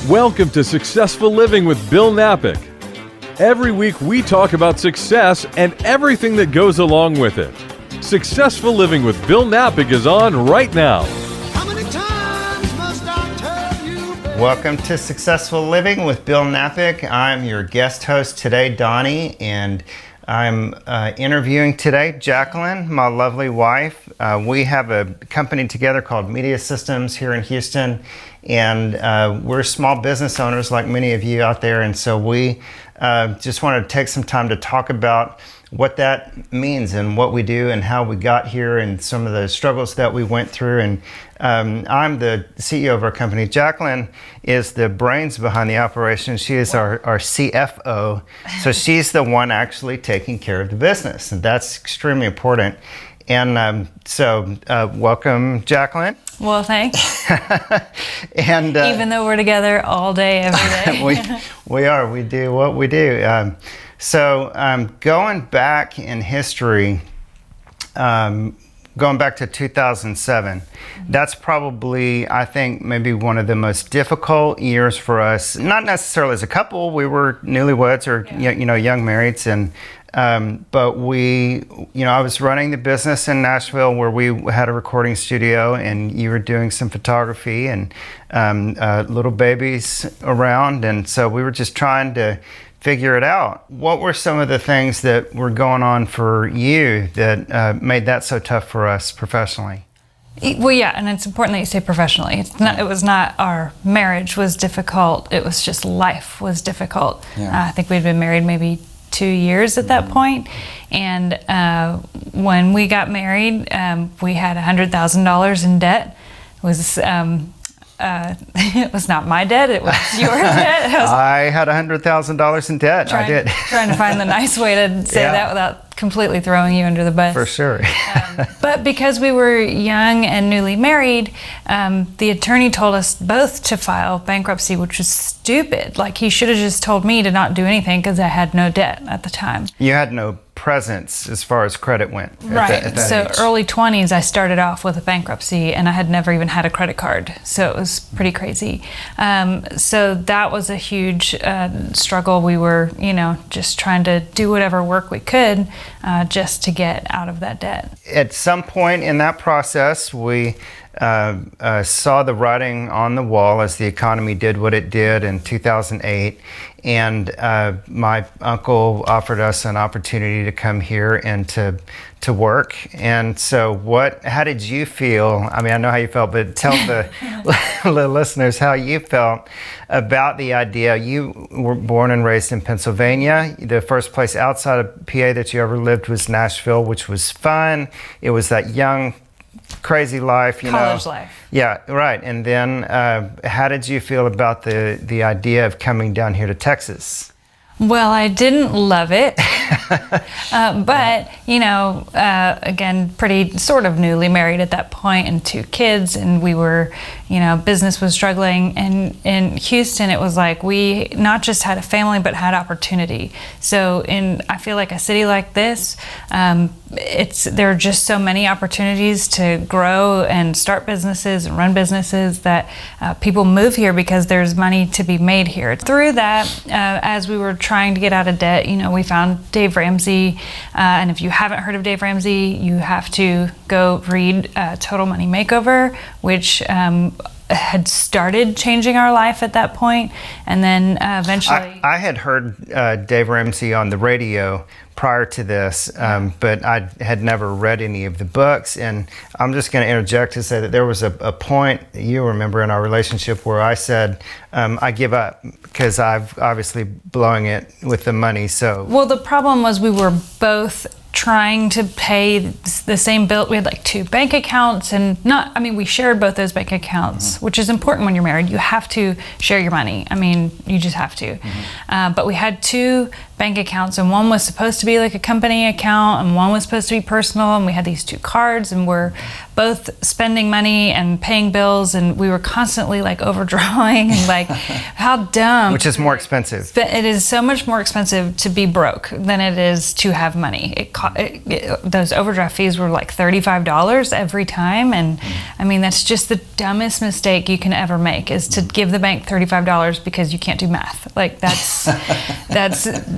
Welcome to Successful Living with Bill Knapik. Every week we talk about success and everything that goes along with it. Successful Living with Bill Knapik is on right now. How many times must I tell you, baby? Welcome to Successful Living with Bill Knapik. I'm your guest host today, Donnie, and I'm interviewing today Jaclyn, my lovely wife. We have a company together called Media Systems here in Houston, and we're small business owners like many of you out there, and so we just wanted to take some time to talk about what that means and what we do and how we got here and some of the struggles that we went through. And I'm the CEO of our company. Jaclyn is the brains behind the operation. She is our CFO. So she's the one actually taking care of the business, and that's extremely important. And welcome, Jaclyn. Well, thanks. And even though we're together all day, every day. we do what we do. Going back in history, going back to 2007, that's probably, I think, maybe one of the most difficult years for us. Not necessarily as a couple. We were newlyweds or young marrieds, and but we, I was running the business in Nashville where we had a recording studio, and you were doing some photography and little babies around, and so we were just trying to figure it out. What were some of the things that were going on for you that made that so tough for us professionally? Well, yeah, and it's important that you say professionally. It was not our marriage was difficult. It was just life was difficult. Yeah. I think we'd been married maybe 2 years at that point. And when we got married, we had $100,000 in debt. It was it was not my debt, it was your debt. I had $100,000 in debt. I did. Trying to find the nice way to say that without completely throwing you under the bus. For sure. But because we were young and newly married, the attorney told us both to file bankruptcy, which was stupid. Like, he should have just told me to not do anything because I had no debt at the time. You had no presence as far as credit went. Right. So age. Early 20s, I started off with a bankruptcy, and I had never even had a credit card. So it was pretty crazy. So that was a huge struggle. We were, just trying to do whatever work we could just to get out of that debt. At some point in that process, we saw the writing on the wall as the economy did what it did in 2008. And my uncle offered us an opportunity to come here and to work. And so how did you feel? I mean, I know how you felt, but tell the listeners how you felt about the idea. You were born and raised in Pennsylvania. The first place outside of PA that you ever lived was Nashville, which was fun. It was that young, crazy life, college life. Yeah, right. And then how did you feel about the idea of coming down here to Texas? Well, I didn't love it, but, again, pretty sort of newly married at that point and 2 kids, and we were, business was struggling. And in Houston, it was like we not just had a family, but had opportunity. So I feel like a city like this, there are just so many opportunities to grow and start businesses and run businesses that people move here because there's money to be made here. Through that, as we were trying to get out of debt, we found Dave Ramsey, and if you haven't heard of Dave Ramsey, you have to go read Total Money Makeover, which had started changing our life at that point, and then eventually... I had heard Dave Ramsey on the radio prior to this, but I had never read any of the books, and I'm just going to interject to say that there was a point, you remember, in our relationship where I said, I give up because I've obviously blowing it with the money. So well, the problem was we were both trying to pay the same bill. We had like 2 bank accounts, and we shared both those bank accounts, which is important when you're married. You have to share your money. You just have to. But we had 2 bank accounts, and one was supposed to be like a company account and one was supposed to be personal, and we had these two cards and we're both spending money and paying bills, and we were constantly like overdrawing and like how dumb. Which is more expensive. It is so much more expensive to be broke than it is to have money. Those overdraft fees were like $35 every time, and I mean that's just the dumbest mistake you can ever make, is to give the bank $35 because you can't do math. Like that's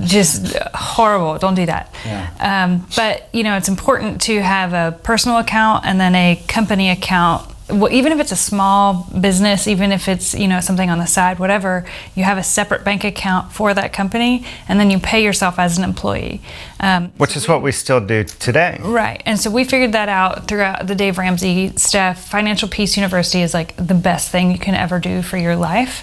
just horrible. Don't do that. Yeah. But it's important to have a personal account and then a company account. Well, even if it's a small business, even if it's something on the side, whatever, you have a separate bank account for that company, and then you pay yourself as an employee. Which is what we still do today. Right, and so we figured that out throughout the Dave Ramsey stuff. Financial Peace University is like the best thing you can ever do for your life,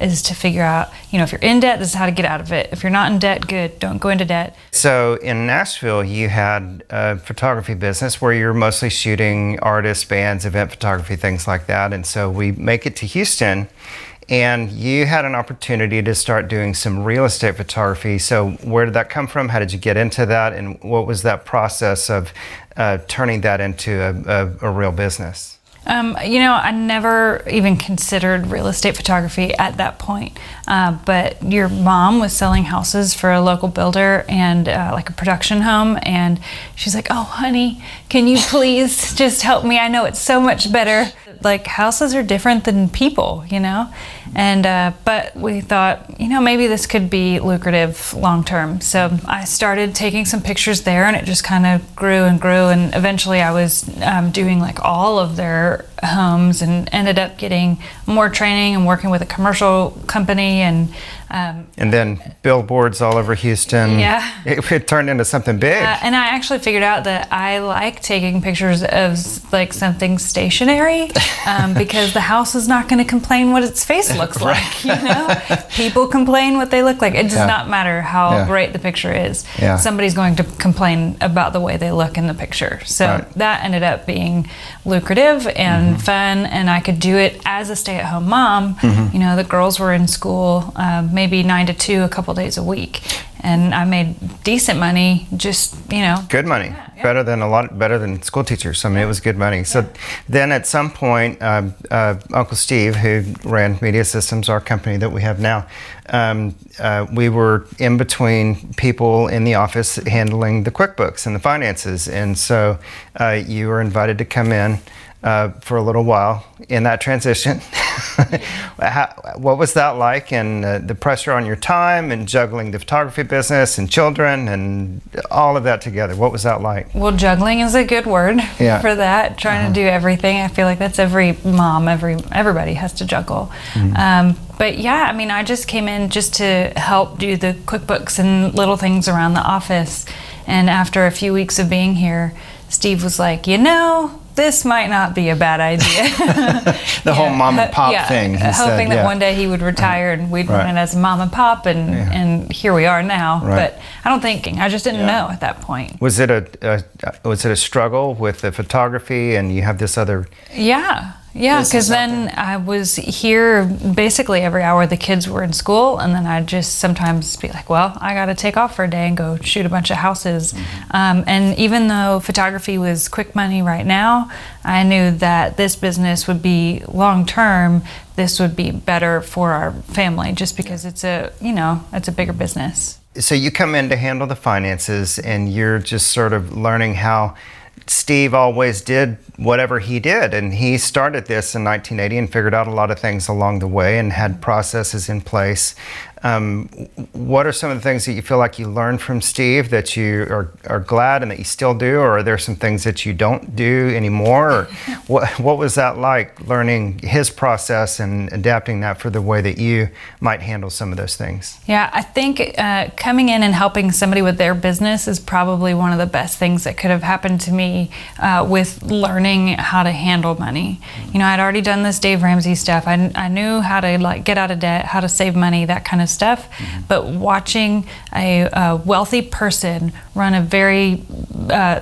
is to figure out, if you're in debt, this is how to get out of it. If you're not in debt, good, don't go into debt. So in Nashville, you had a photography business where you're mostly shooting artists, bands, event photography, things like that. And so we make it to Houston, and you had an opportunity to start doing some real estate photography. So where did that come from? How did you get into that? And what was that process of turning that into a real business? I never even considered real estate photography at that point. But your mom was selling houses for a local builder and like a production home. And she's like, "Oh, honey, can you please just help me? I know it's so much better. Like houses are different than people, And, but we thought, maybe this could be lucrative long term. So I started taking some pictures there, and it just kind of grew and grew. And eventually I was doing like all of their homes, and ended up getting more training and working with a commercial company. And then billboards all over Houston. Yeah. It turned into something big. And I actually figured out that I like taking pictures of like something stationary, because the house is not going to complain what its face looks like. People complain what they look like. It does not matter how great the picture is. Yeah. Somebody's going to complain about the way they look in the picture. So that ended up being lucrative and fun, and I could do it as a stay-at-home mom. The girls were in school, maybe 9 to 2 a couple days a week, and I made decent money. Just good money. Better than school teachers. I mean, it was good money. So then at some point, Uncle Steve, who ran Media Systems, our company that we have now, we were in between people in the office handling the QuickBooks and the finances, and so you were invited to come in for a little while in that transition. What was that like, and the pressure on your time and juggling the photography business and children and all of that together? What was that like? Well, juggling is a good word for that. Trying to do everything. I feel like that's every mom, everybody has to juggle. But yeah, I mean, I just came in just to help do the QuickBooks and little things around the office. And after a few weeks of being here, Steve was like, this might not be a bad idea. The whole mom and pop thing. Hoping that one day he would retire and we'd run it as mom and pop, and here we are now. But I just didn't know at that point. Was it a struggle with the photography, and you have this other? Yeah, because then I was here basically every hour the kids were in school, and then I'd just sometimes be like, well, I got to take off for a day and go shoot a bunch of houses. And even though photography was quick money right now, I knew that this business would be long term. This would be better for our family, just because it's a bigger business. So you come in to handle the finances, and you're just sort of learning how Steve always did whatever he did, and he started this in 1980 and figured out a lot of things along the way and had processes in place. What are some of the things that you feel like you learned from Steve that you are glad and that you still do, or are there some things that you don't do anymore? Or what was that like, learning his process and adapting that for the way that you might handle some of those things? Yeah, I think coming in and helping somebody with their business is probably one of the best things that could have happened to me with learning how to handle money. I'd already done this Dave Ramsey stuff. I knew how to get out of debt, how to save money, that kind of stuff. But watching a wealthy person run a very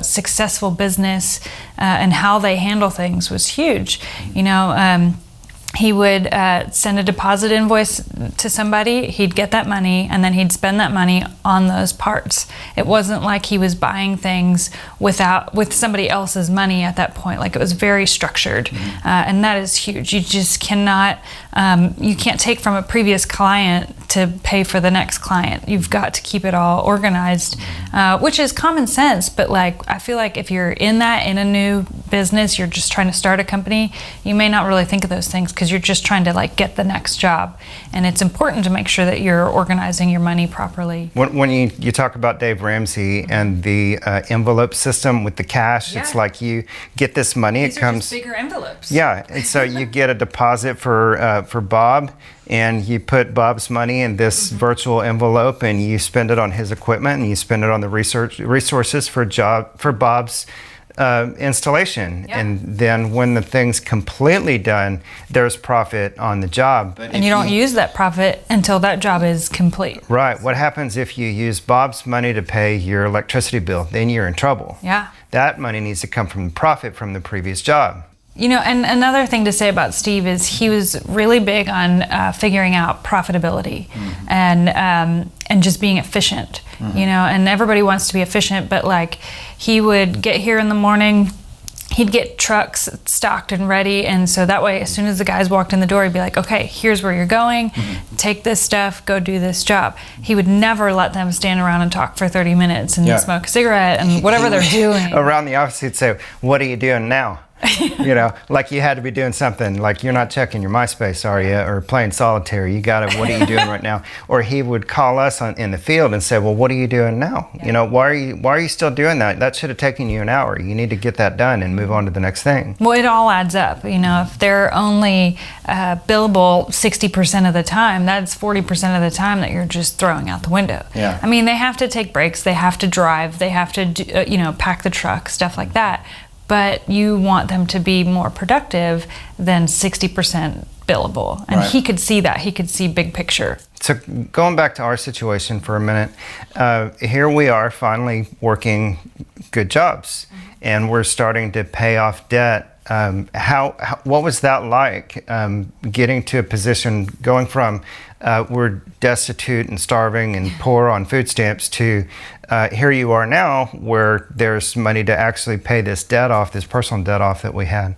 successful business and how they handle things was huge. he would send a deposit invoice to somebody, he'd get that money, and then he'd spend that money on those parts. It wasn't like he was buying things with somebody else's money at that point. Like, it was very structured, and that is huge. You just cannot, you can't take from a previous client to pay for the next client. You've got to keep it all organized, which is common sense, but like, I feel like if you're in a new business, you're just trying to start a company, you may not really think of those things because you're just trying to like get the next job. And it's important to make sure that you're organizing your money properly. When you talk about Dave Ramsey and the envelope system with the cash, it's like you get this money, These it comes are just bigger envelopes. Yeah, and so you get a deposit for Bob, and you put Bob's money in this virtual envelope, and you spend it on his equipment, and you spend it on the resources for Bob's installation. Yeah. And then when the thing's completely done, there's profit on the job. And you don't use that profit until that job is complete. Right. What happens if you use Bob's money to pay your electricity bill? Then you're in trouble. Yeah. That money needs to come from the profit from the previous job. You know, and another thing to say about Steve is he was really big on figuring out profitability and just being efficient. You know, and everybody wants to be efficient, but like, he would get here in the morning, he'd get trucks stocked and ready, and so that way, as soon as the guys walked in the door, he'd be like, okay, here's where you're going, take this stuff, go do this job. He would never let them stand around and talk for 30 minutes and smoke a cigarette and whatever they're doing. Around the office, he'd say, what are you doing now? You know, like you had to be doing something, like you're not checking your MySpace, are you? Or playing solitaire, you gotta, what are you doing right now? Or he would call us in the field and say, well, what are you doing now? You know, why are you still doing that? That should have taken you an hour. You need to get that done and move on to the next thing. Well, it all adds up. You know, if they're only billable 60% of the time, that's 40% of the time that you're just throwing out the window. Yeah. I mean, they have to take breaks, they have to drive, they have to do, pack the truck, stuff like that. But you want them to be more productive than 60% billable. And he could see that. He could see big picture. So going back to our situation for a minute, here we are finally working good jobs, and we're starting to pay off debt. What was that like, getting to a position, going from we're destitute and starving and poor on food stamps to here you are now where there's money to actually pay this debt off, this personal debt off that we had?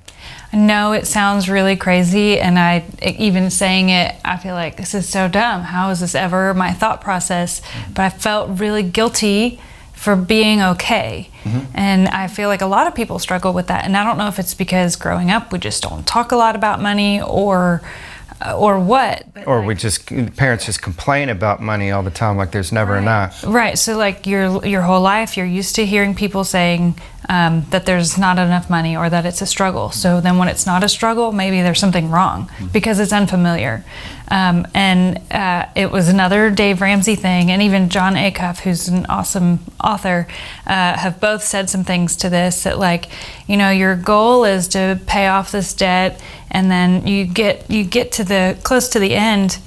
No, it sounds really crazy, and even saying it, I feel like this is so dumb. How is this ever my thought process? But I felt really guilty for being okay. And I feel like a lot of people struggle with that. And I don't know if it's because growing up we just don't talk a lot about money or what. Or parents just complain about money all the time, like there's never enough. Right, so like your whole life you're used to hearing people saying that there's not enough money or that it's a struggle. So then when it's not a struggle, maybe there's something wrong because it's unfamiliar. It was another Dave Ramsey thing, and even John Acuff, who's an awesome author, have both said some things to this, that like, your goal is to pay off this debt, and then you get to close to the end,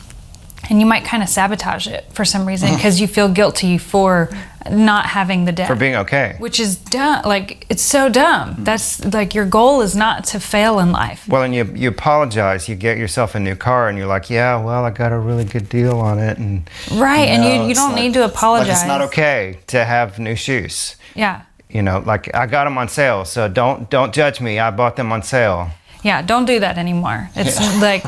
and you might kind of sabotage it for some reason because you feel guilty for not having the debt. For being okay. Which is dumb. Like, it's so dumb. That's like, your goal is not to fail in life. Well, and you apologize. You get yourself a new car, and you're like, yeah, well, I got a really good deal on it, and right, and you don't need to apologize. Like, it's not okay to have new shoes. Yeah. Like, I got them on sale, so don't judge me. I bought them on sale. Yeah, don't do that anymore. It's like,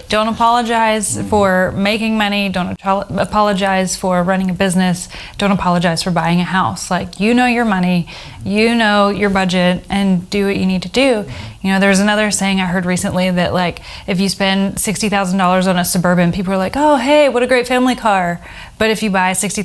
don't apologize for making money. Don't apologize for running a business. Don't apologize for buying a house. Like, you know your money, you know your budget, and do what you need to do. There's another saying I heard recently that, like, if you spend $60,000 on a Suburban, people are like, oh, hey, what a great family car. But if you buy a $60,000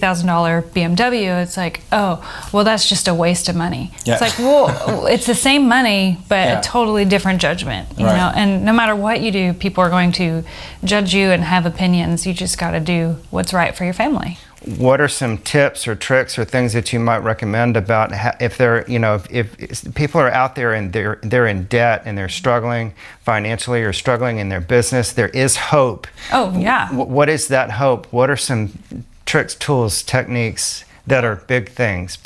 BMW, it's like, oh, well, that's just a waste of money. Yeah. It's like, well, it's the same money, but a totally different judgment, you know? And no matter what you do, people are going to judge you and have opinions. You just got to do what's right for your family. What are some tips or tricks or things that you might recommend about if they're, if people are out there and they're in debt and they're struggling financially or struggling in their business, there is hope. Oh, yeah. What is that hope? What are some tricks, tools, techniques that are big things?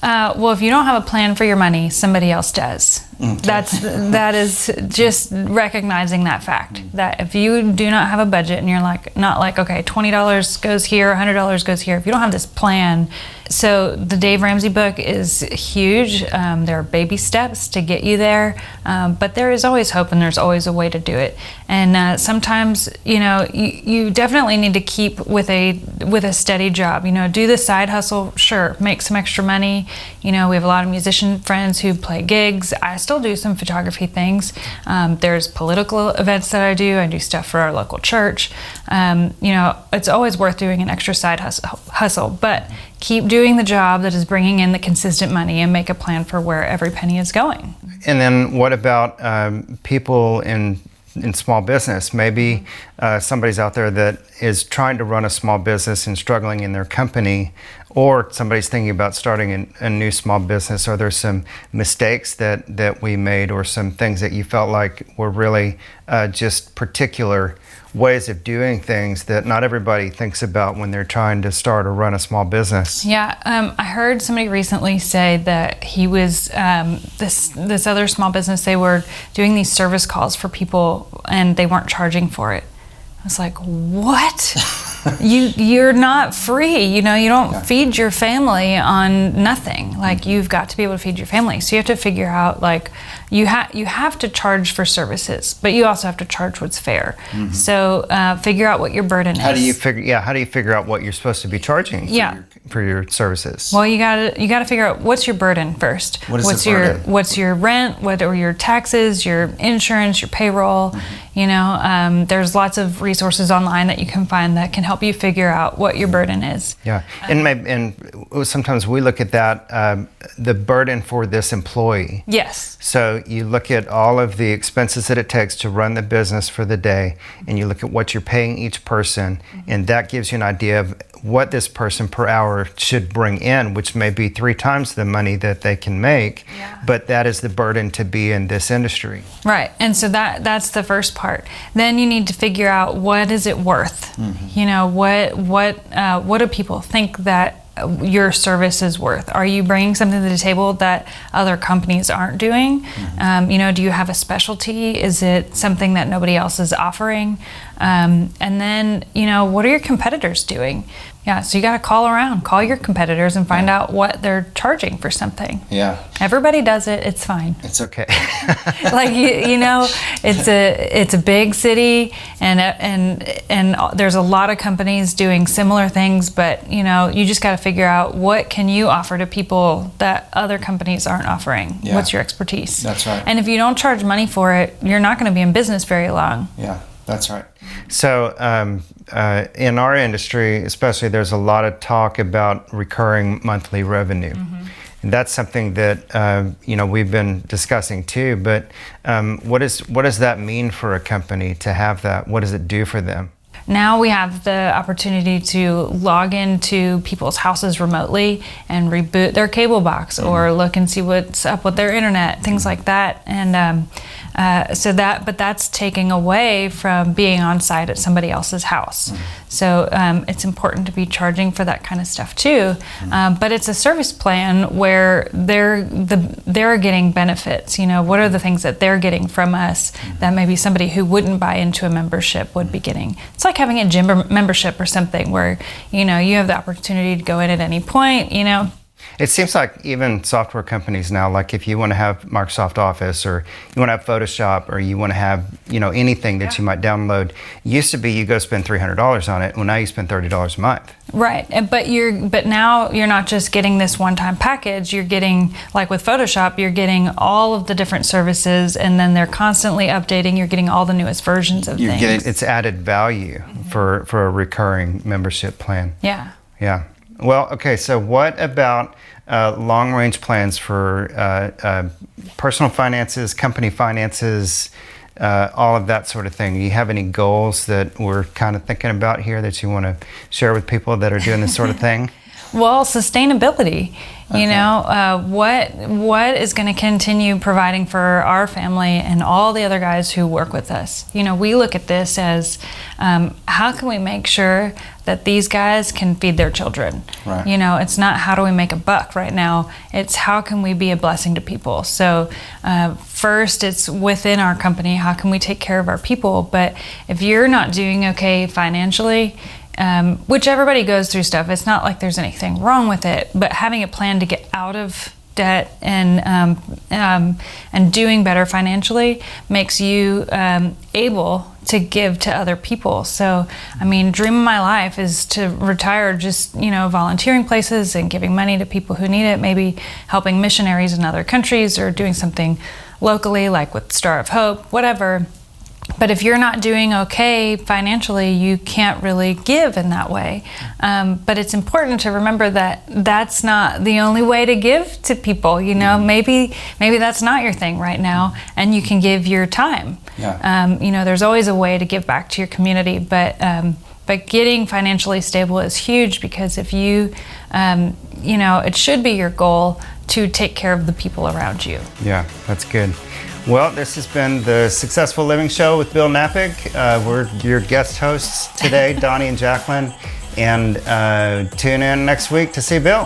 Well, if you don't have a plan for your money, somebody else does. That is just recognizing that fact. That if you do not have a budget and you're not like, okay, $20 goes here, $100 goes here. If you don't have this plan, so the Dave Ramsey book is huge. There are baby steps to get you there, but there is always hope and there's always a way to do it. And sometimes, you definitely need to keep with a steady job. Do the side hustle, sure, make some extra money. We have a lot of musician friends who play gigs. I still do some photography things. There's political events that I do. I do stuff for our local church. It's always worth doing an extra side hustle, but keep doing the job that is bringing in the consistent money and make a plan for where every penny is going. And then what about people in small business? Maybe somebody's out there that is trying to run a small business and struggling in their company, or somebody's thinking about starting a new small business. Are there some mistakes that we made, or some things that you felt like were really just particular ways of doing things that not everybody thinks about when they're trying to start or run a small business? Yeah, I heard somebody recently say that he was this other small business. They were doing these service calls for people, and they weren't charging for it. I was like, what? You're not free. You don't feed your family on nothing. Like, you've got to be able to feed your family. So you have to figure out, like, you have to charge for services, but you also have to charge what's fair. Mm-hmm. So figure out what your burden is. How do you figure out what you're supposed to be charging for your services? Well, you gotta figure out what's your burden first. What's your rent? What are your taxes? Your insurance? Your payroll? Mm-hmm. There's lots of resources online that you can find that can help you figure out what your burden is. Yeah, and sometimes we look at that the burden for this employee. Yes. So you look at all of the expenses that it takes to run the business for the day, and you look at what you're paying each person, and that gives you an idea of what this person per hour should bring in, which may be 3 times the money that they can make, but that is the burden to be in this industry. Right, and so that's the first part. Then you need to figure out, what is it worth? Mm-hmm. What do people think that your service is worth? Are you bringing something to the table that other companies aren't doing? Mm-hmm. Do you have a specialty? Is it something that nobody else is offering? And then, what are your competitors doing? Yeah, so you got to call your competitors and find out what they're charging for something. Yeah. Everybody does it. It's fine. It's okay. It's a big city, and there's a lot of companies doing similar things, but you just got to figure out, what can you offer to people that other companies aren't offering? Yeah. What's your expertise? That's right. And if you don't charge money for it, you're not going to be in business very long. Yeah. That's right. So in our industry, especially, there's a lot of talk about recurring monthly revenue. Mm-hmm. And that's something that we've been discussing too. But what does that mean for a company to have that? What does it do for them? Now we have the opportunity to log into people's houses remotely and reboot their cable box, mm-hmm. or look and see what's up with their internet, things like that. And but that's taking away from being on site at somebody else's house. Mm-hmm. So it's important to be charging for that kind of stuff too. Mm-hmm. But it's a service plan where they're getting benefits. What are the things that they're getting from us, mm-hmm. that maybe somebody who wouldn't buy into a membership would be getting? It's like having a gym membership or something where you have the opportunity to go in at any point. It seems like even software companies now, like if you want to have Microsoft Office, or you want to have Photoshop, or you want to have anything that you might download, it used to be you go spend $300 on it. Well, now you spend $30 a month. Right, but now you're not just getting this one-time package. You're getting, like with Photoshop, you're getting all of the different services, and then they're constantly updating. You're getting all the newest versions of things. It's added value, mm-hmm. for a recurring membership plan. Yeah. Yeah. Well, okay, so what about long-range plans for personal finances, company finances, all of that sort of thing? Do you have any goals that we're kind of thinking about here that you want to share with people that are doing this sort of thing? Well, sustainability. You know, what is going to continue providing for our family and all the other guys who work with us? You know, we look at this as how can we make sure that these guys can feed their children? Right. You know, it's not how do we make a buck right now. It's how can we be a blessing to people. So first, it's within our company. How can we take care of our people? But if you're not doing okay financially, which everybody goes through stuff. It's not like there's anything wrong with it, but having a plan to get out of debt and doing better financially makes you able to give to other people. So, I mean, dream of my life is to retire just, you know, volunteering places and giving money to people who need it, maybe helping missionaries in other countries or doing something locally like with Star of Hope, whatever. But if you're not doing okay financially, you can't really give in that way. But it's important to remember that that's not the only way to give to people. You know, maybe that's not your thing right now, and you can give your time. Yeah. You know, there's always a way to give back to your community, but getting financially stable is huge because if you, you know, it should be your goal to take care of the people around you. Yeah, that's good. Well, this has been the Successful Living Show with Bill Knapik. We're your guest hosts today, Donnie and Jaclyn. And tune in next week to see Bill.